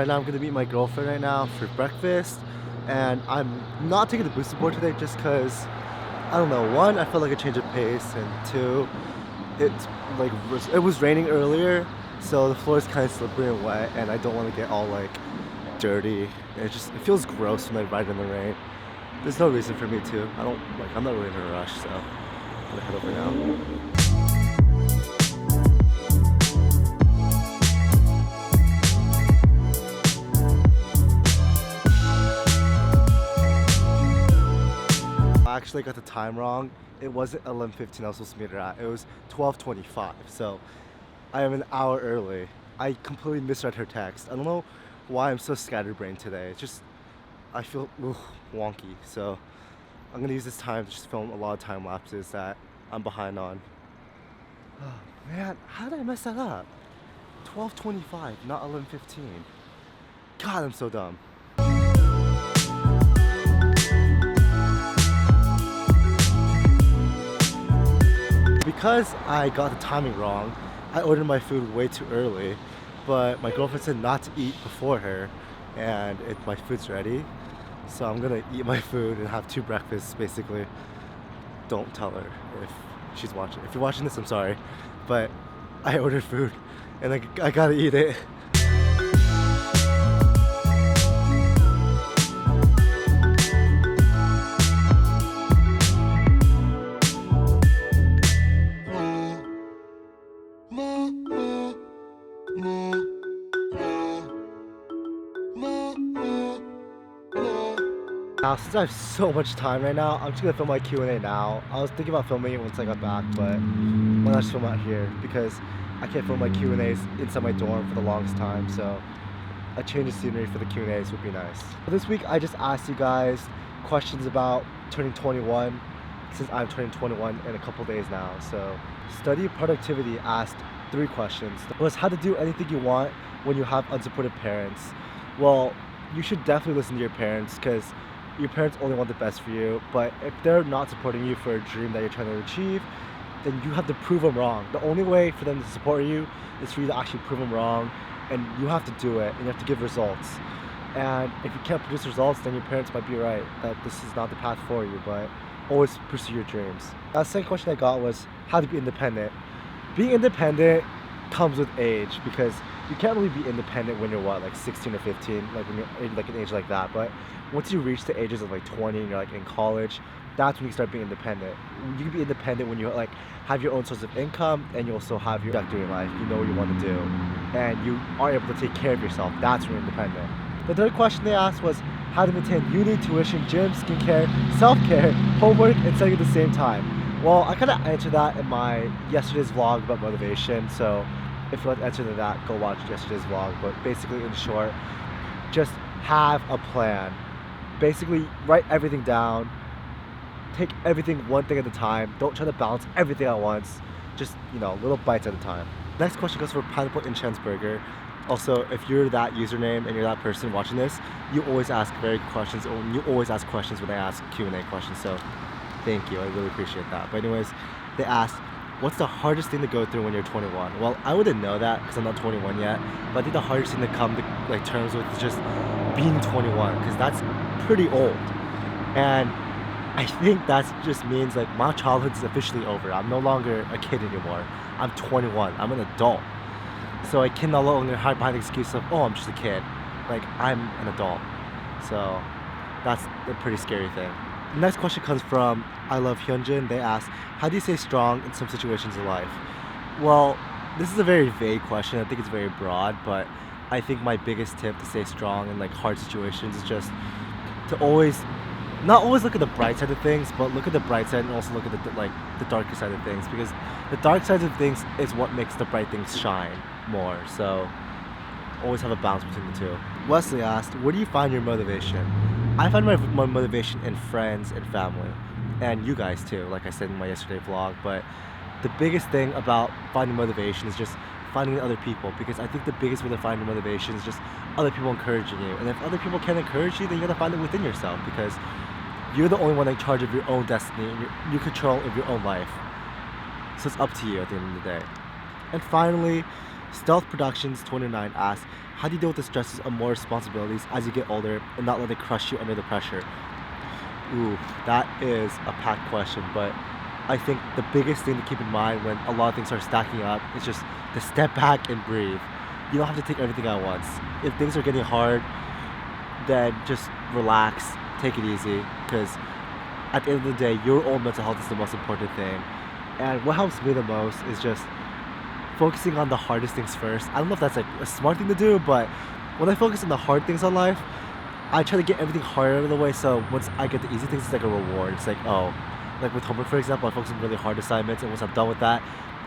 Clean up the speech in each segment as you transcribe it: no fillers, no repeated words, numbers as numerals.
Right now I'm gonna meet my girlfriend right now for breakfast, and I'm not taking the booster board today just because I don't know. One, I felt like a change of pace, and two, it's like it was raining earlier, so the floor is kind of slippery and wet, and I don't want to get all like dirty. It feels gross when I ride in the rain. There's no reason for me to. I'm not really in a rush, so I'm gonna head over now. I actually got the time wrong. It wasn't 11:15 I was supposed to meet her at. It was 12:25. So I am an hour early. I completely misread her text. I don't know why I'm so scatterbrained today. It's just I feel wonky. So I'm gonna use this time to just film a lot of time lapses that I'm behind on. Oh man, how did I mess that up? 12:25, not 11:15. God, I'm so dumb. Because I got the timing wrong, I ordered my food way too early, but my girlfriend said not to eat before her, and my food's ready. So I'm gonna eat my food and have two breakfasts, basically. Don't tell her if she's watching. If you're watching this, I'm sorry, but I ordered food, and I gotta eat it. Now, since I have so much time right now, I'm just gonna film my Q&A now. I was thinking about filming it once I got back, but why not just film out here? Because I can't film my Q&As inside my dorm for the longest time, so a change of scenery for the Q&As would be nice. This week, I just asked you guys questions about turning 21, since I'm turning 21 in a couple days now. So, Study Productivity asked 3 questions. It was how to do anything you want when you have unsupportive parents. Well, you should definitely listen to your parents, because your parents only want the best for you, but if they're not supporting you for a dream that you're trying to achieve, then you have to prove them wrong. The only way for them to support you is for you to actually prove them wrong, and you have to do it, and you have to give results. And if you can't produce results, then your parents might be right, that this is not the path for you, but always pursue your dreams. The second question I got was how to be independent. Being independent comes with age, because you can't really be independent when you're like 16 or 15, like when you're like an age like that. But once you reach the ages of like 20 and you're like in college, that's when you start being independent. You can be independent when you like have your own source of income, and you also have your trajectory in life. You know what you want to do, and you are able to take care of yourself. That's when you're independent. The third question they asked was how to maintain uni, tuition, gym, skincare, self-care, homework, and studying at the same time. Well, I kind of answered that in my yesterday's vlog about motivation, so if you want to answer to that, go watch yesterday's vlog. But basically, in short, just have a plan. Basically, write everything down. Take everything one thing at a time. Don't try to balance everything at once. Just, little bites at a time. Next question goes for Pineapple in Burger. Also, if you're that username and you're that person watching this, you always ask very good questions, or you always ask questions when I ask Q&A questions. So, thank you. I really appreciate that. But anyways, they asked, what's the hardest thing to go through when you're 21? Well, I wouldn't know that because I'm not 21 yet, but I think the hardest thing to come to terms with is just being 21, because that's pretty old. And I think that just means like my childhood is officially over. I'm no longer a kid anymore. I'm 21. I'm an adult. So I can no longer hide behind the excuse of, oh, I'm just a kid. Like, I'm an adult. So that's a pretty scary thing. The next question comes from I Love Hyunjin. They ask, how do you stay strong in some situations in life? Well, this is a very vague question. I think it's very broad, but I think my biggest tip to stay strong in like hard situations is just to not always look at the bright side of things, but look at the bright side and also look at the darker side of things, because the dark side of things is what makes the bright things shine more. So always have a balance between the two. Wesley asked, where do you find your motivation? I find my motivation in friends and family, and you guys too, like I said in my yesterday vlog. But the biggest thing about finding motivation is just finding other people, because I think the biggest way to find your motivation is just other people encouraging you. And if other people can't encourage you, then you gotta find it within yourself, because you're the only one in charge of your own destiny, and you control of your own life. So it's up to you at the end of the day. And finally, Stealth Productions 29 asks, how do you deal with the stresses of more responsibilities as you get older and not let it crush you under the pressure? Ooh, that is a packed question, but I think the biggest thing to keep in mind when a lot of things are stacking up is just to step back and breathe. You don't have to take everything at once. If things are getting hard, then just relax, take it easy, because at the end of the day, your own mental health is the most important thing. And what helps me the most is just focusing on the hardest things first. I don't know if that's like a smart thing to do, but when I focus on the hard things in life, I try to get everything hard out of the way, so once I get the easy things, it's like a reward. It's like, oh, like with homework, for example, I focus on really hard assignments, and once I'm done with that,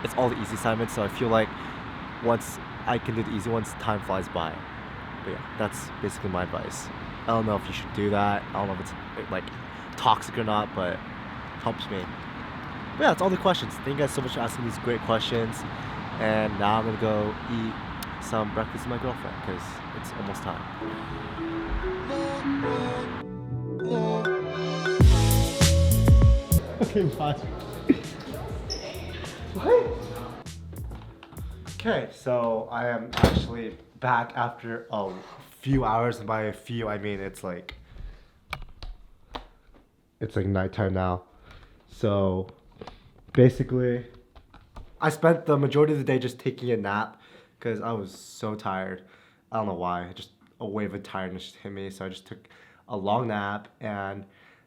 it's all the easy assignments, so I feel like once I can do the easy ones, time flies by. But yeah, that's basically my advice. I don't know if you should do that. I don't know if it's like toxic or not, but it helps me. But yeah, that's all the questions. Thank you guys so much for asking these great questions. And now I'm gonna go eat some breakfast with my girlfriend because it's almost time. Okay, bye. What? Okay, so I am actually back after a few hours, and by a few I mean it's like nighttime now. So basically I spent the majority of the day just taking a nap because I was so tired. I don't know why, just a wave of tiredness just hit me, so I just took a long nap, and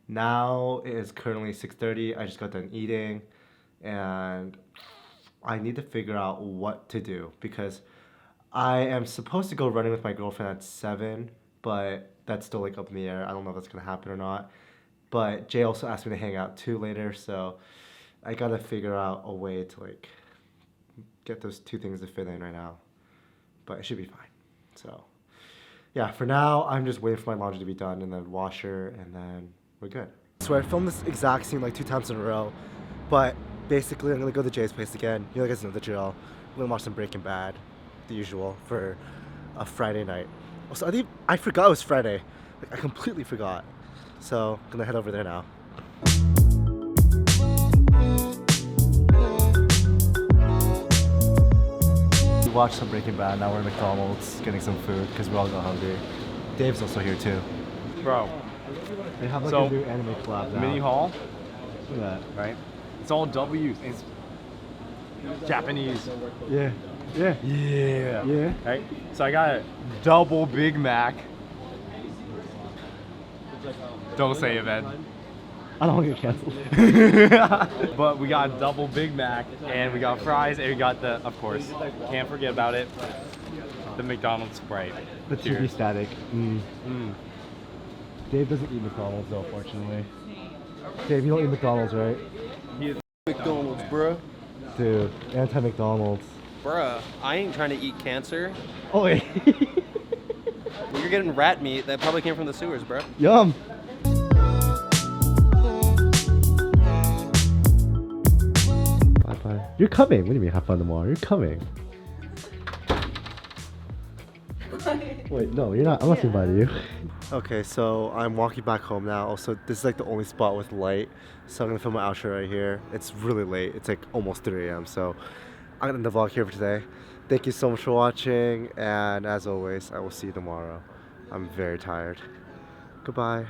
now it is currently 6:30. I just got done eating, and I need to figure out what to do because I am supposed to go running with my girlfriend at 7, but that's still like up in the air. I don't know if that's gonna happen or not. But Jay also asked me to hang out too later, so I gotta figure out a way to like get those two things to fit in right now. But it should be fine. So yeah, for now I'm just waiting for my laundry to be done and then wash her, and then we're good. So I filmed this exact scene like 2 times in a row, but basically I'm gonna go to Jay's place again. You guys know the drill. We're gonna watch some Breaking Bad, the usual, for a Friday night. Also, I forgot it was Friday. Like, I completely forgot. So I'm gonna head over there now. We watched some Breaking Bad. Now we're at McDonald's getting some food because we all got hungry. Dave's also here too. Bro. They have like So, a new anime collab now. Mini haul, Look at that. right? It's all W's. It's Japanese. Yeah. Yeah. Yeah. Yeah. Right? So I got a double Big Mac. Don't say it, man. I don't want to get canceled. But we got a double Big Mac, and we got fries, and we got the, of course, can't forget about it, the McDonald's Sprite. The TV Cheers. static. Dave doesn't eat McDonald's though, fortunately. Dave, you don't eat McDonald's, right? McDonald's, bruh. Dude, anti-McDonald's. Bruh, I ain't trying to eat cancer. Oh wait. Well, you're getting rat meat that probably came from the sewers, bruh. Yum. Bye-bye. You're coming. What do you mean have fun tomorrow? You're coming. Wait, no, you're not. I'm not saying bye to you. Okay, so I'm walking back home now. Also, this is like the only spot with light. So I'm gonna film my outro right here. It's really late. It's like almost 3 a.m. So I'm gonna end the vlog here for today. Thank you so much for watching. And as always, I will see you tomorrow. I'm very tired. Goodbye.